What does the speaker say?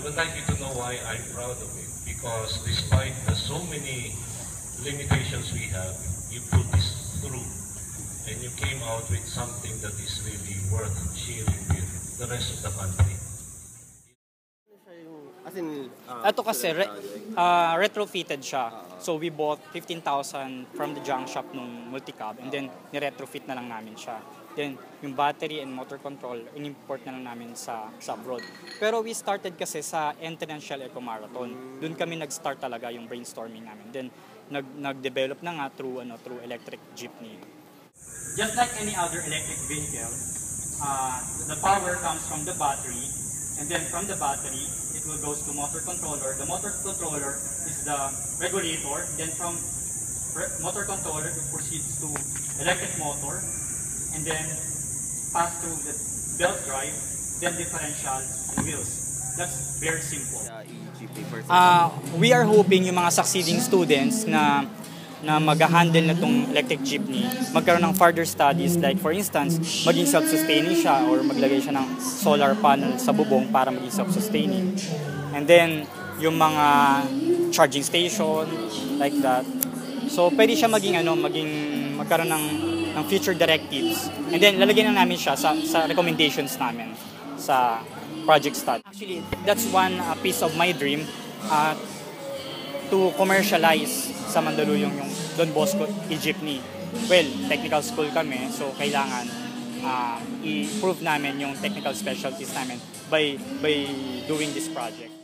would like you to know why I'm proud of it. Because despite the so many limitations we have, you put this through. And you came out with something that is really worth sharing with the rest of the country. Ito kasi retrofitted siya. So we bought 15,000 from the junk shop nung multicab and then ni-retrofit na lang namin siya. Then yung battery and motor control, in-import na lang namin sa abroad. Pero we started kasi sa Entenantial Eco Marathon. Doon kami nag-start talaga yung brainstorming namin. Then nag-develop na nga through electric jeepney. Just like any other electric vehicle, the power comes from the battery, and then from the battery, it will goes to motor controller. The motor controller is the regulator. Then from motor controller, it proceeds to electric motor, and then pass through the belt drive, then differential and wheels. That's very simple. We are hoping yung mga succeeding students na mag-handle na itong electric jeepney, magkaroon ng further studies, like for instance, maging self-sustaining siya or maglagay siya ng solar panel sa bubong para maging self-sustaining. And then, yung mga charging station, like that. So, pwede siya magkaroon ng future directives. And then, lalagyan na namin siya sa recommendations namin sa project study. Actually, that's one piece of my dream, to commercialize sa Mandaluyong yung Don Bosco e-jeepney. Well, technical school kami, so kailangan i-prove namin yung technical specialties namin by doing this project.